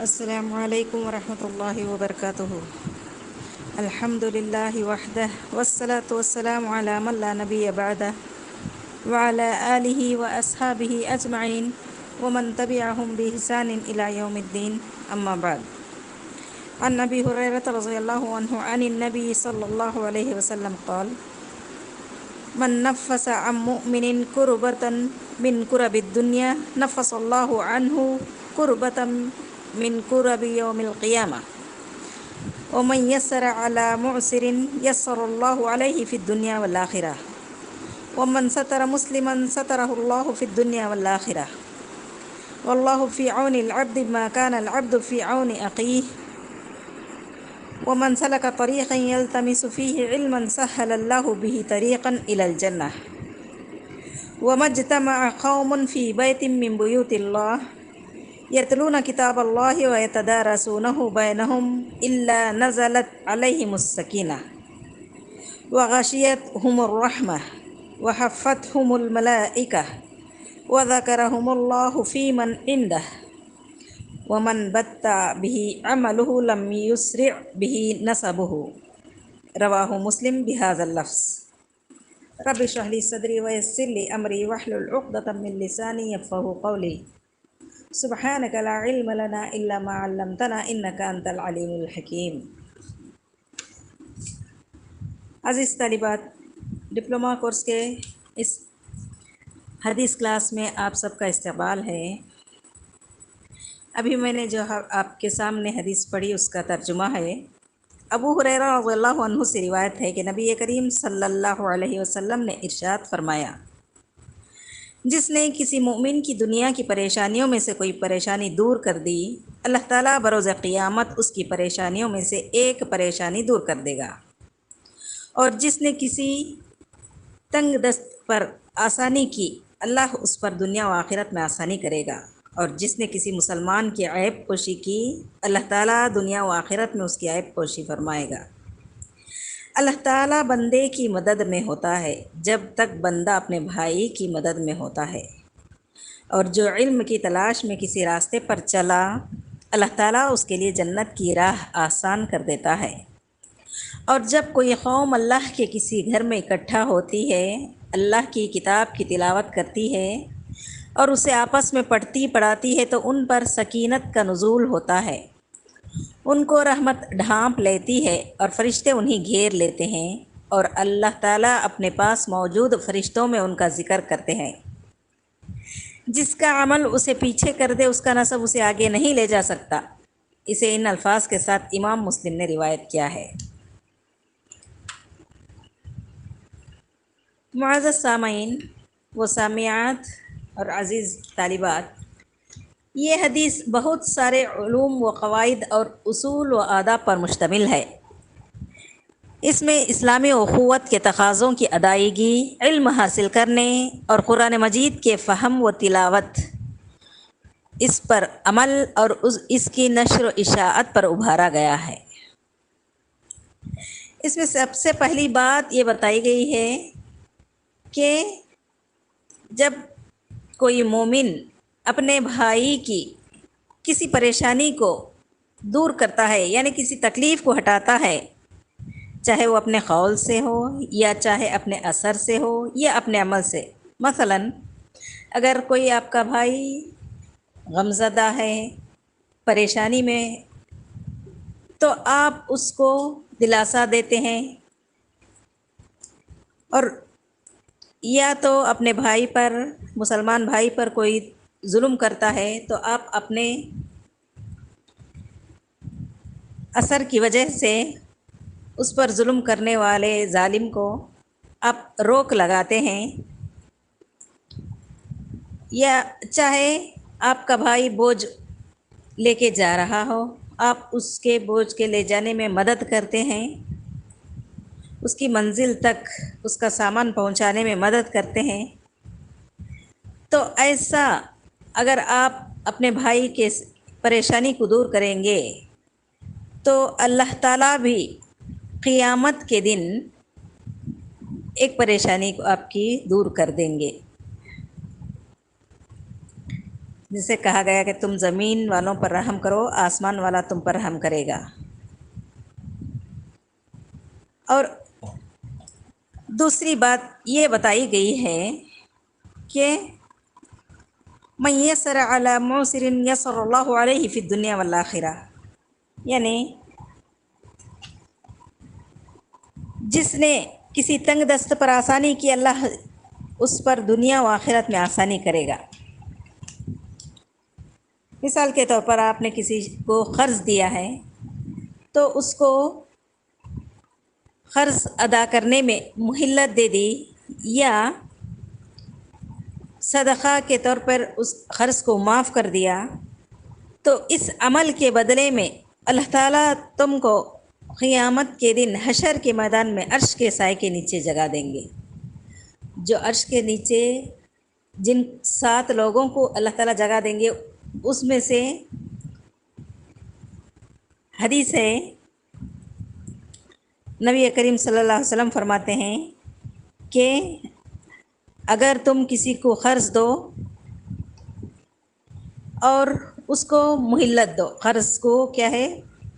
السلام علیکم ورحمۃ اللہ وبرکاتہ۔ الحمد للہ وحدہ والصلاة والسلام علی من لا نبی بعدہ وعلی آلہ واصحابہ اجمعین ومن تبعہم بإحسان الی یوم الدین، اما بعد۔ عن ابی ہریرہ رضی اللہ عنہ عن النبی صلی اللہ علیہ وسلم قال: من نفس عن مؤمن کربۃ من کرب الدنیا نفس اللہ عنہ کربۃ من کرب یوم القیامہ ومن یسر علی معسر یسر اللہ علیہ فی الدنیا والآخرہ ومن ستر مسلما سترہ اللہ فی الدنیا والآخرہ واللہ فی عون العبد ما کان العبد فی عون اخیہ ومن سلک طریقا یلتمس فیہ علما سہل اللہ بہ طریقا الی الجنہ وما اجتمع قوم فی بیت من بیوت اللہ یتلون کتاب اللہ ویتدارسونہ بینہم الا نزلت علیہم السکینہ وغشیتہم الرحمہ وحفتہم الملائکہ وذکرہم اللہ فی من عندہ ومن بطأ بہ عملہ لم یسرع بہ نسبہ۔ رواہ مسلم بہذا اللفظ۔ رب اشرح لی صدری ویسر لی امری واحلل عقدۃ من لسانی یفقہوا قولی۔ سبحانک لا علم لنا الا ما علمتنا انک انت العلیم الحکیم۔ عزیز طالبات، ڈپلومہ کورس کے اس حدیث کلاس میں آپ سب کا استقبال ہے۔ ابھی میں نے جو آپ کے سامنے حدیث پڑھی اس کا ترجمہ ہے۔ ابو ہریرہ رضی اللہ عنہ سے روایت ہے کہ نبی کریم صلی اللہ علیہ وسلم نے ارشاد فرمایا: جس نے کسی مومن کی دنیا کی پریشانیوں میں سے کوئی پریشانی دور کر دی، اللہ تعالیٰ بروز قیامت اس کی پریشانیوں میں سے ایک پریشانی دور کر دے گا، اور جس نے کسی تنگ دست پر آسانی کی، اللہ اس پر دنیا و آخرت میں آسانی کرے گا، اور جس نے کسی مسلمان کی عیب پوشی کی، اللہ تعالیٰ دنیا و آخرت میں اس کی عیب پوشی فرمائے گا۔ اللہ تعالیٰ بندے کی مدد میں ہوتا ہے جب تک بندہ اپنے بھائی کی مدد میں ہوتا ہے، اور جو علم کی تلاش میں کسی راستے پر چلا، اللہ تعالیٰ اس کے لیے جنت کی راہ آسان کر دیتا ہے۔ اور جب کوئی قوم اللہ کے کسی گھر میں اکٹھا ہوتی ہے، اللہ کی کتاب کی تلاوت کرتی ہے اور اسے آپس میں پڑھتی پڑھاتی ہے، تو ان پر سکینت کا نزول ہوتا ہے، ان کو رحمت ڈھانپ لیتی ہے اور فرشتے انہیں گھیر لیتے ہیں، اور اللہ تعالیٰ اپنے پاس موجود فرشتوں میں ان کا ذکر کرتے ہیں۔ جس کا عمل اسے پیچھے کر دے، اس کا نسب اسے آگے نہیں لے جا سکتا۔ اسے ان الفاظ کے ساتھ امام مسلم نے روایت کیا ہے۔ معزز سامعین و سامعات اور عزیز طالبات، یہ حدیث بہت سارے علوم و قواعد اور اصول و آداب پر مشتمل ہے۔ اس میں اسلامی اخوت کے تقاضوں کی ادائیگی، علم حاصل کرنے اور قرآن مجید کے فہم و تلاوت، اس پر عمل اور اس کی نشر و اشاعت پر ابھارا گیا ہے۔ اس میں سب سے پہلی بات یہ بتائی گئی ہے کہ جب کوئی مومن اپنے بھائی کی کسی پریشانی کو دور کرتا ہے، یعنی کسی تکلیف کو ہٹاتا ہے، چاہے وہ اپنے قول سے ہو یا چاہے اپنے اثر سے ہو یا اپنے عمل سے۔ مثلا اگر کوئی آپ کا بھائی غمزدہ ہے، پریشانی میں، تو آپ اس کو دلاسا دیتے ہیں، اور یا تو اپنے بھائی پر، مسلمان بھائی پر کوئی ظلم کرتا ہے تو آپ اپنے اثر کی وجہ سے اس پر ظلم کرنے والے ظالم کو آپ روک لگاتے ہیں، یا چاہے آپ کا بھائی بوجھ لے کے جا رہا ہو، آپ اس کے بوجھ کے لے جانے میں مدد کرتے ہیں، اس کی منزل تک اس کا سامان پہنچانے میں مدد کرتے ہیں۔ تو ایسا اگر آپ اپنے بھائی کے پریشانی کو دور کریں گے تو اللہ تعالیٰ بھی قیامت کے دن ایک پریشانی کو آپ کی دور کر دیں گے۔ جسے کہا گیا کہ تم زمین والوں پر رحم کرو، آسمان والا تم پر رحم کرے گا۔ اور دوسری بات یہ بتائی گئی ہے کہ من یسر علی معسر یسر اللہ علیہ فی الدنیا والآخرہ، یعنی جس نے کسی تنگ دست پر آسانی کی، اللہ اس پر دنیا و آخرت میں آسانی کرے گا۔ مثال کے طور پر آپ نے کسی کو قرض دیا ہے تو اس کو قرض ادا کرنے میں مہلت دے دی، یا صدقہ کے طور پر اس قرض کو معاف کر دیا، تو اس عمل کے بدلے میں اللہ تعالیٰ تم کو قیامت کے دن حشر کے میدان میں عرش کے سائے کے نیچے جگہ دیں گے۔ جو عرش کے نیچے جن 7 لوگوں کو اللہ تعالیٰ جگہ دیں گے، اس میں سے حدیث ہے، نبی کریم صلی اللہ علیہ وسلم فرماتے ہیں کہ اگر تم کسی کو قرض دو اور اس کو مہلت دو، قرض کو کیا ہے،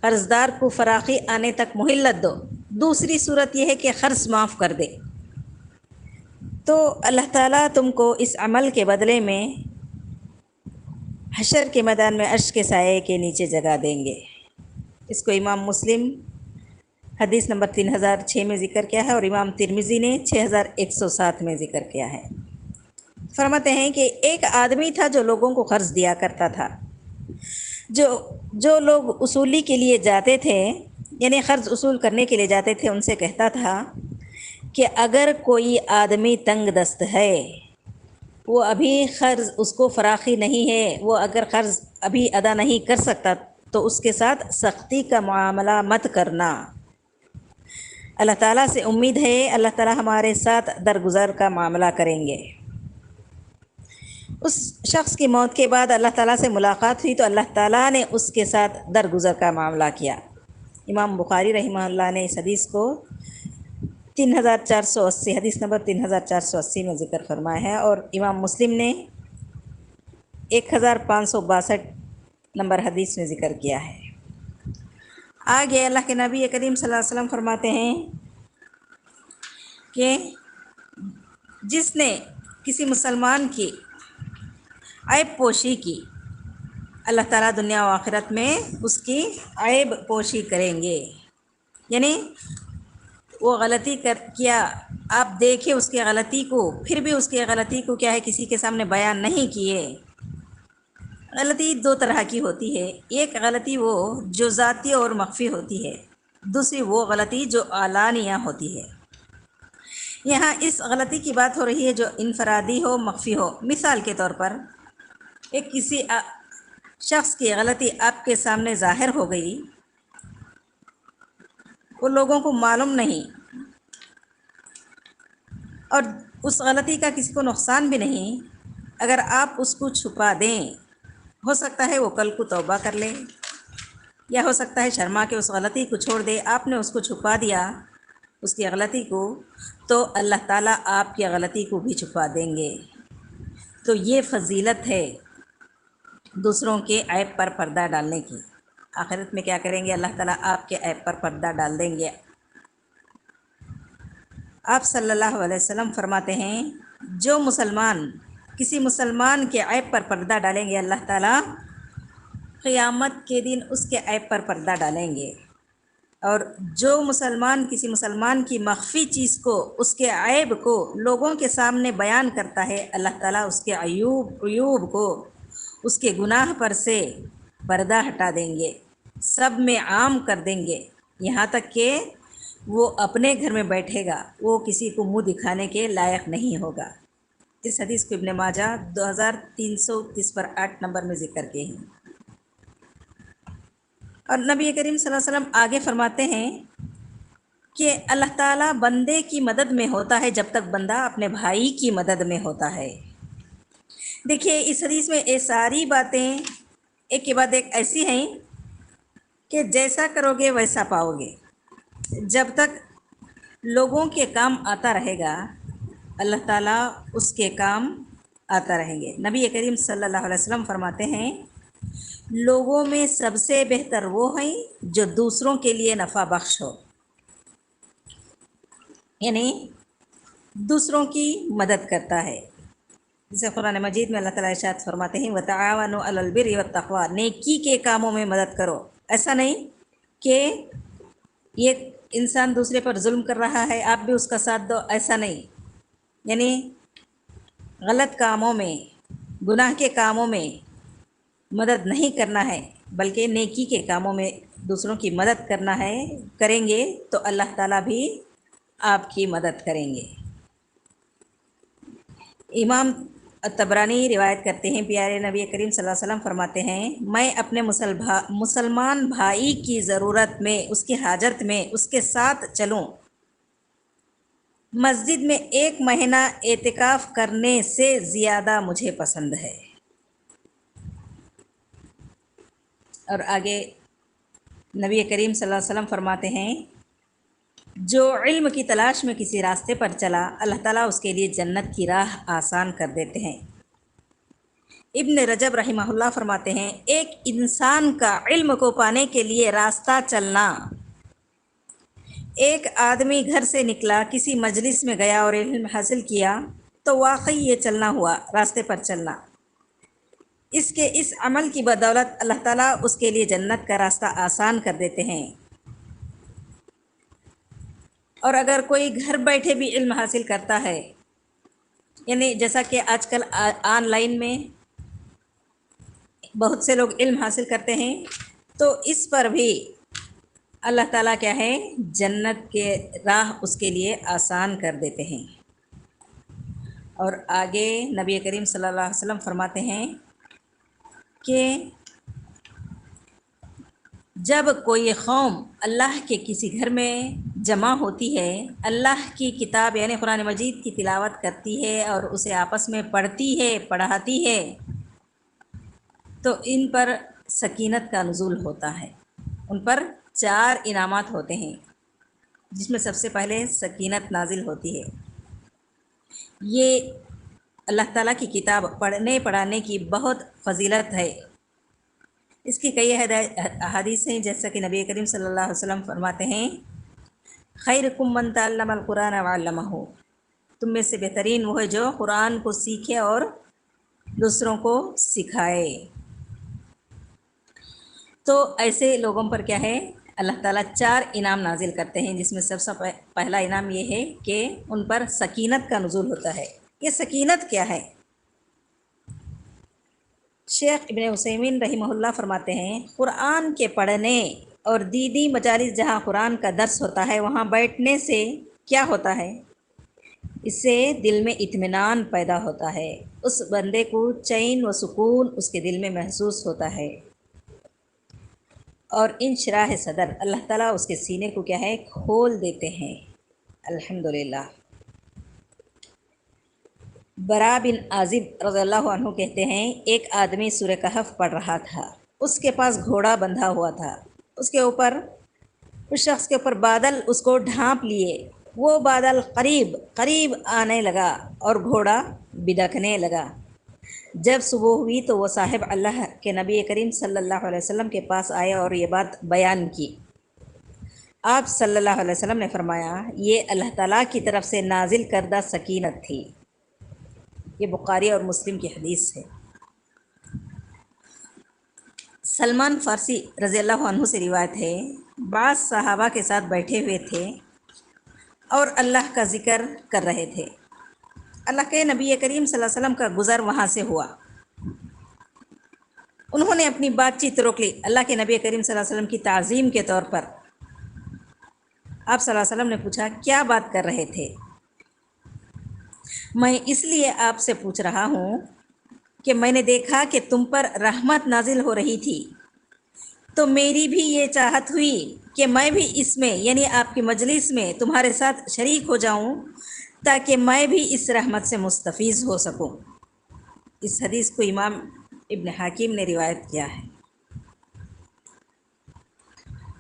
قرض دار کو فراخی آنے تک مہلت دو، دوسری صورت یہ ہے کہ قرض معاف کر دے، تو اللہ تعالیٰ تم کو اس عمل کے بدلے میں حشر کے میدان میں عرش کے سائے کے نیچے جگہ دیں گے۔ اس کو امام مسلم حدیث نمبر 3006 میں ذکر کیا ہے، اور امام ترمذی نے 6107 میں ذکر کیا ہے۔ فرماتے ہیں کہ ایک آدمی تھا جو لوگوں کو قرض دیا کرتا تھا، جو لوگ اصولی کے لیے جاتے تھے، یعنی قرض اصول کرنے کے لیے جاتے تھے، ان سے کہتا تھا کہ اگر کوئی آدمی تنگ دست ہے، وہ ابھی قرض اس کو فراخی نہیں ہے، وہ اگر قرض ابھی ادا نہیں کر سکتا تو اس کے ساتھ سختی کا معاملہ مت کرنا۔ اللہ تعالیٰ سے امید ہے اللہ تعالیٰ ہمارے ساتھ درگزر کا معاملہ کریں گے۔ اس شخص کی موت کے بعد اللہ تعالیٰ سے ملاقات ہوئی تو اللہ تعالیٰ نے اس کے ساتھ درگزر کا معاملہ کیا۔ امام بخاری رحمہ اللہ نے اس حدیث کو 3480 حدیث نمبر 3480 میں ذکر فرمایا ہے، اور امام مسلم نے 1562 نمبر حدیث میں ذکر کیا ہے۔ آگے اللہ کے نبی کریم صلی اللہ علیہ وسلم فرماتے ہیں کہ جس نے کسی مسلمان کی عیب پوشی کی، اللہ تعالیٰ دنیا و آخرت میں اس کی عیب پوشی کریں گے، یعنی وہ غلطی کیا، آپ دیکھیں اس کی غلطی کو، پھر بھی اس کی غلطی کو کیا ہے کسی کے سامنے بیان نہیں کیے۔ غلطی 2 طرح کی ہوتی ہے، ایک غلطی وہ جو ذاتی اور مخفی ہوتی ہے، دوسری وہ غلطی جو علانیہ ہوتی ہے۔ یہاں اس غلطی کی بات ہو رہی ہے جو انفرادی ہو، مخفی ہو۔ مثال کے طور پر ایک کسی شخص کی غلطی آپ کے سامنے ظاہر ہو گئی، وہ لوگوں کو معلوم نہیں، اور اس غلطی کا کسی کو نقصان بھی نہیں، اگر آپ اس کو چھپا دیں، ہو سکتا ہے وہ کل کو توبہ کر لے، یا ہو سکتا ہے شرما کے اس غلطی کو چھوڑ دے۔ آپ نے اس کو چھپا دیا، اس کی غلطی کو، تو اللہ تعالیٰ آپ کی غلطی کو بھی چھپا دیں گے۔ تو یہ فضیلت ہے دوسروں کے عیب پر پردہ ڈالنے کی۔ آخرت میں کیا کریں گے؟ اللہ تعالیٰ آپ کے عیب پر پردہ ڈال دیں گے۔ آپ صلی اللہ علیہ وسلم فرماتے ہیں جو مسلمان کسی مسلمان کے عیب پر پردہ ڈالیں گے، اللہ تعالیٰ قیامت کے دن اس کے عیب پر پردہ ڈالیں گے، اور جو مسلمان کسی مسلمان کی مخفی چیز کو، اس کے عیب کو لوگوں کے سامنے بیان کرتا ہے، اللہ تعالیٰ اس کے عیوب کو، اس کے گناہ پر سے پردہ ہٹا دیں گے، سب میں عام کر دیں گے، یہاں تک کہ وہ اپنے گھر میں بیٹھے گا، وہ کسی کو منہ دکھانے کے لائق نہیں ہوگا۔ اس حدیث کو ابن ماجہ 2330/8 نمبر میں ذکر کیے ہیں۔ اور نبی کریم صلی اللہ علیہ وسلم آگے فرماتے ہیں کہ اللہ تعالیٰ بندے کی مدد میں ہوتا ہے جب تک بندہ اپنے بھائی کی مدد میں ہوتا ہے۔ دیکھیے اس حدیث میں یہ ساری باتیں ایک کے بعد ایک ایسی ہیں کہ جیسا کرو گے ویسا پاؤ گے۔ جب تک لوگوں کے کام آتا رہے گا، اللہ تعالیٰ اس کے کام آتا رہیں گے۔ نبی کریم صلی اللہ علیہ وسلم فرماتے ہیں لوگوں میں سب سے بہتر وہ ہیں جو دوسروں کے لیے نفع بخش ہو، یعنی دوسروں کی مدد کرتا ہے۔ جیسے قرآن مجید میں اللہ تعالیٰ ارشاد فرماتے ہیں وَتَعَاوَنُوا عَلَى الْبِرِّ وَالتَّقْوَىٰ، نیکی کے کاموں میں مدد کرو۔ ایسا نہیں کہ یہ انسان دوسرے پر ظلم کر رہا ہے آپ بھی اس کا ساتھ دو، ایسا نہیں، یعنی غلط کاموں میں، گناہ کے کاموں میں مدد نہیں کرنا ہے، بلکہ نیکی کے کاموں میں دوسروں کی مدد کرنا ہے۔ کریں گے تو اللہ تعالیٰ بھی آپ کی مدد کریں گے۔ امام طبرانی روایت کرتے ہیں پیارے نبی کریم صلی اللہ علیہ وسلم فرماتے ہیں میں اپنے مسلمان بھائی کی ضرورت میں، اس کی حاجت میں اس کے ساتھ چلوں، مسجد میں 1 مہینہ اعتکاف کرنے سے زیادہ مجھے پسند ہے۔ اور آگے نبی کریم صلی اللہ علیہ وسلم فرماتے ہیں جو علم کی تلاش میں کسی راستے پر چلا اللہ تعالیٰ اس کے لیے جنت کی راہ آسان کر دیتے ہیں۔ ابن رجب رحمہ اللہ فرماتے ہیں ایک انسان کا علم کو پانے کے لیے راستہ چلنا، ایک آدمی گھر سے نکلا، کسی مجلس میں گیا اور علم حاصل کیا تو واقعی یہ چلنا ہوا، راستے پر چلنا۔ اس عمل کی بدولت اللہ تعالیٰ اس کے لیے جنت کا راستہ آسان کر دیتے ہیں۔ اور اگر کوئی گھر بیٹھے بھی علم حاصل کرتا ہے، یعنی جیسا کہ آج کل آن لائن میں بہت سے لوگ علم حاصل کرتے ہیں، تو اس پر بھی اللہ تعالیٰ کیا ہے جنت کے راہ اس کے لیے آسان کر دیتے ہیں۔ اور آگے نبی کریم صلی اللہ علیہ وسلم فرماتے ہیں کہ جب کوئی قوم اللہ کے کسی گھر میں جمع ہوتی ہے، اللہ کی کتاب یعنی قرآن مجید کی تلاوت کرتی ہے اور اسے آپس میں پڑھتی ہے، پڑھاتی ہے، تو ان پر سکینت کا نزول ہوتا ہے۔ ان پر 4 انعامات ہوتے ہیں، جس میں سب سے پہلے سکینت نازل ہوتی ہے۔ یہ اللہ تعالیٰ کی کتاب پڑھنے پڑھانے کی بہت فضیلت ہے۔ اس کی کئی احادیث ہیں، جیسا کہ نبی کریم صلی اللہ علیہ وسلم فرماتے ہیں خیرکم من تعلم القرآن وعلمہ، تم میں سے بہترین وہ ہے جو قرآن کو سیکھے اور دوسروں کو سکھائے۔ تو ایسے لوگوں پر کیا ہے اللہ تعالیٰ 4 انعام نازل کرتے ہیں، جس میں سب سے پہلا انعام یہ ہے کہ ان پر سکینت کا نزول ہوتا ہے۔ یہ سکینت کیا ہے؟ شیخ ابن عثیمین رحمہ اللہ فرماتے ہیں قرآن کے پڑھنے اور دیدی مجالس جہاں قرآن کا درس ہوتا ہے وہاں بیٹھنے سے کیا ہوتا ہے؟ اس سے دل میں اطمینان پیدا ہوتا ہے، اس بندے کو چین و سکون اس کے دل میں محسوس ہوتا ہے، اور انشراح صدر اللہ تعالیٰ اس کے سینے کو کیا ہے کھول دیتے ہیں۔ الحمدللہ۔ برا بن عازب رضی اللہ عنہ کہتے ہیں ایک آدمی سورہ کہف پڑھ رہا تھا، اس کے پاس گھوڑا بندھا ہوا تھا، اس شخص کے اوپر بادل اس کو ڈھانپ لیے، وہ بادل قریب قریب آنے لگا اور گھوڑا بدکنے لگا۔ جب صبح ہوئی تو وہ صاحب اللہ کے نبی کریم صلی اللہ علیہ وسلم کے پاس آئے اور یہ بات بیان کی۔ آپ صلی اللہ علیہ وسلم نے فرمایا یہ اللہ تعالیٰ کی طرف سے نازل کردہ سکینت تھی۔ یہ بخاری اور مسلم کی حدیث ہے۔ سلمان فارسی رضی اللہ عنہ سے روایت ہے بعض صحابہ کے ساتھ بیٹھے ہوئے تھے اور اللہ کا ذکر کر رہے تھے۔ اللہ کے نبی کریم صلی اللہ علیہ وسلم کا گزر وہاں سے ہوا، انہوں نے اپنی بات چیت روک لی۔ اللہ کے نبی کریم صلی اللہ علیہ وسلم کی تعظیم کے طور پر آپ صلی اللہ علیہ وسلم نے پوچھا کیا بات کر رہے تھے؟ میں اس لیے آپ سے پوچھ رہا ہوں کہ میں نے دیکھا کہ تم پر رحمت نازل ہو رہی تھی، تو میری بھی یہ چاہت ہوئی کہ میں بھی اس میں یعنی آپ کی مجلس میں تمہارے ساتھ شریک ہو جاؤں تاکہ میں بھی اس رحمت سے مستفیض ہو سکوں۔ اس حدیث کو امام ابن حاکم نے روایت کیا ہے۔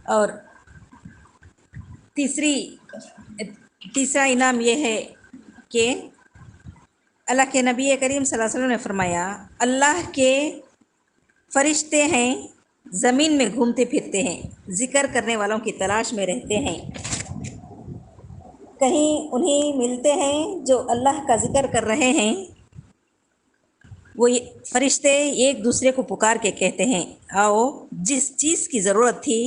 اور تیسرا انعام یہ ہے کہ اللہ کے نبی کریم صلی اللہ علیہ وسلم نے فرمایا اللہ کے فرشتے ہیں زمین میں گھومتے پھرتے ہیں، ذکر کرنے والوں کی تلاش میں رہتے ہیں، کہیں انہیں ملتے ہیں جو اللہ کا ذکر کر رہے ہیں، وہ فرشتے ایک دوسرے کو پکار کے کہتے ہیں آؤ جس چیز کی ضرورت تھی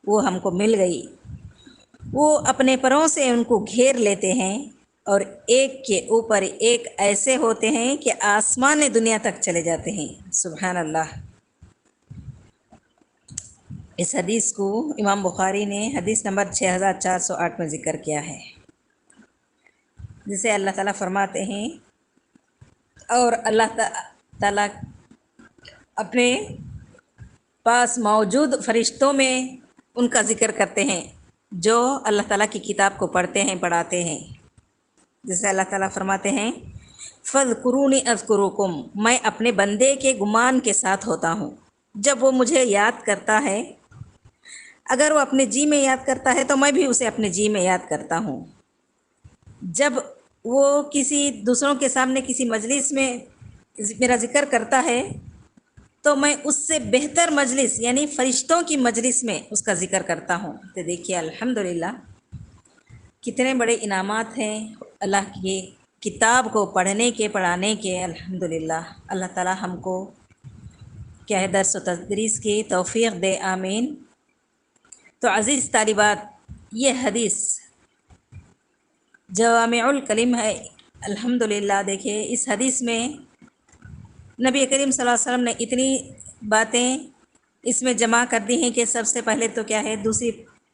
وہ ہم کو مل گئی۔ وہ اپنے پروں سے ان کو گھیر لیتے ہیں اور ایک کے اوپر ایک ایسے ہوتے ہیں کہ آسمان دنیا تک چلے جاتے ہیں۔ سبحان اللہ۔ اس حدیث کو امام بخاری نے حدیث نمبر 6408 میں ذکر کیا ہے، جسے اللہ تعالیٰ فرماتے ہیں اور اللہ تعالیٰ اپنے پاس موجود فرشتوں میں ان کا ذکر کرتے ہیں جو اللہ تعالیٰ کی کتاب کو پڑھتے ہیں، پڑھاتے ہیں، جیسے اللہ تعالیٰ فرماتے ہیں فَاذْكُرُونِي أَذْكُرُكُمْ، میں اپنے بندے کے گمان کے ساتھ ہوتا ہوں جب وہ مجھے یاد کرتا ہے، اگر وہ اپنے جی میں یاد کرتا ہے تو میں بھی اسے اپنے جی میں یاد کرتا ہوں، جب وہ کسی دوسروں کے سامنے کسی مجلس میں میرا ذکر کرتا ہے تو میں اس سے بہتر مجلس یعنی فرشتوں کی مجلس میں اس کا ذکر کرتا ہوں۔ تو دیکھیے الحمدللہ کتنے بڑے انعامات ہیں اللہ کی کتاب کو پڑھنے کے، پڑھانے کے۔ الحمدللہ اللہ تعالی ہم کو کیا ہے درس و تدریس کی توفیق دے، آمین۔ تو عزیز طالبات، یہ حدیث جوامع الکلم ہے۔ الحمدللہ دیکھیں اس حدیث میں نبی کریم صلی اللہ علیہ وسلم نے اتنی باتیں اس میں جمع کر دی ہیں کہ سب سے پہلے تو کیا ہے،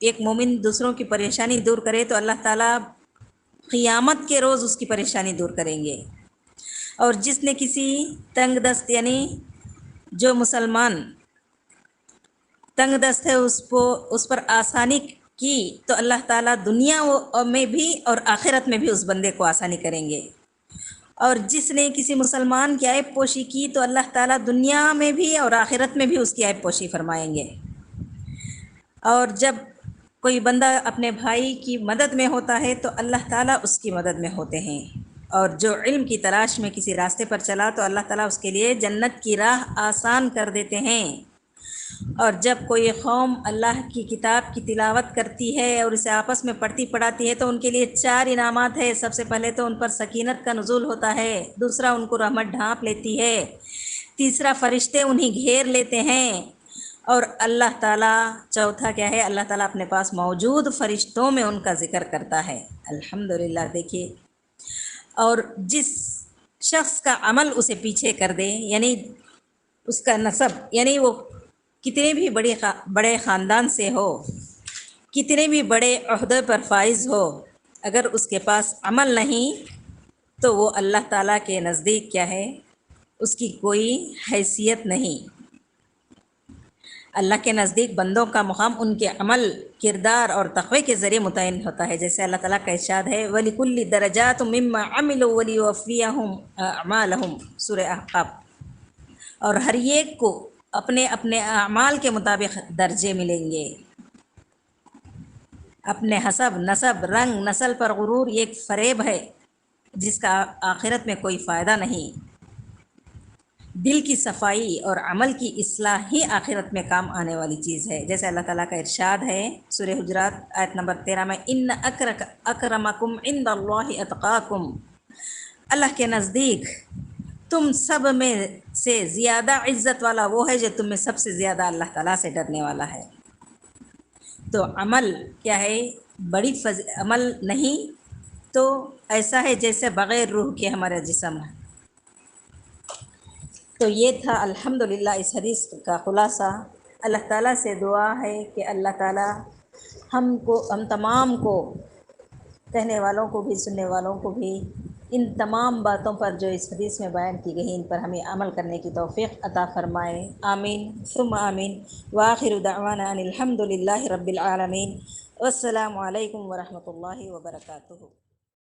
ایک مومن دوسروں کی پریشانی دور کرے تو اللہ تعالیٰ قیامت کے روز اس کی پریشانی دور کریں گے، اور جس نے کسی تنگ دست یعنی جو مسلمان تنگ دست ہے اس پر آسانی کی تو اللہ تعالیٰ دنیا میں بھی اور آخرت میں بھی اس بندے کو آسانی کریں گے، اور جس نے کسی مسلمان کی عیب پوشی کی تو اللہ تعالیٰ دنیا میں بھی اور آخرت میں بھی اس کی عیب پوشی فرمائیں گے۔ اور جب کوئی بندہ اپنے بھائی کی مدد میں ہوتا ہے تو اللہ تعالیٰ اس کی مدد میں ہوتے ہیں، اور جو علم کی تلاش میں کسی راستے پر چلا تو اللہ تعالیٰ اس کے لیے جنت کی راہ آسان کر دیتے ہیں۔ اور جب کوئی قوم اللہ کی کتاب کی تلاوت کرتی ہے اور اسے آپس میں پڑھتی پڑھاتی ہے تو ان کے لیے 4 انعامات ہیں۔ سب سے پہلے تو ان پر سکینت کا نزول ہوتا ہے، دوسرا ان کو رحمت ڈھانپ لیتی ہے، تیسرا فرشتے انہیں گھیر لیتے ہیں، اور اللہ تعالیٰ چوتھا کیا ہے، اللہ تعالیٰ اپنے پاس موجود فرشتوں میں ان کا ذکر کرتا ہے۔ الحمدللہ دیکھیے، اور جس شخص کا عمل اسے پیچھے کر دے یعنی اس کا نسب یعنی وہ کتنے بھی بڑے خاندان سے ہو، کتنے بھی بڑے عہدے پر فائز ہو، اگر اس کے پاس عمل نہیں تو وہ اللہ تعالیٰ کے نزدیک کیا ہے، اس کی کوئی حیثیت نہیں۔ اللہ کے نزدیک بندوں کا مقام ان کے عمل، کردار اور تقوی کے ذریعے متعین ہوتا ہے، جیسے اللہ تعالیٰ کا ارشاد ہے وَلِكُلِّ دَرَجَاتٌ مِّمَّا عَمِلُوا وَلِيُوَفِّيَهُمْ أَعْمَالَهُمْ، سورہ احقاف۔ اور ہر ایک کو اپنے اپنے اعمال کے مطابق درجے ملیں گے۔ اپنے حسب، نسب، رنگ، نسل پر غرور یہ ایک فریب ہے جس کا آخرت میں کوئی فائدہ نہیں۔ دل کی صفائی اور عمل کی اصلاح ہی آخرت میں کام آنے والی چیز ہے، جیسے اللہ تعالیٰ کا ارشاد ہے سورہ حجرات آیت نمبر 13 میں ان اکرمکم عند اللہ اتقاکم، اللہ کے نزدیک تم سب میں سے زیادہ عزت والا وہ ہے جو تم میں سب سے زیادہ اللہ تعالیٰ سے ڈرنے والا ہے۔ تو عمل کیا ہے، بڑی عمل نہیں تو ایسا ہے جیسے بغیر روح کے ہمارا جسم ہے۔ تو یہ تھا الحمدللہ اس حدیث کا خلاصہ۔ اللہ تعالیٰ سے دعا ہے کہ اللہ تعالیٰ ہم تمام کو، کہنے والوں کو بھی سننے والوں کو بھی، ان تمام باتوں پر جو اس حدیث میں بیان کی گئی ان پر ہمیں عمل کرنے کی توفیق عطا فرمائے، آمین ثم آمین۔ وآخر دعوانا ان الحمد للہ رب العالمین، والسلام علیکم ورحمۃ اللہ وبرکاتہ۔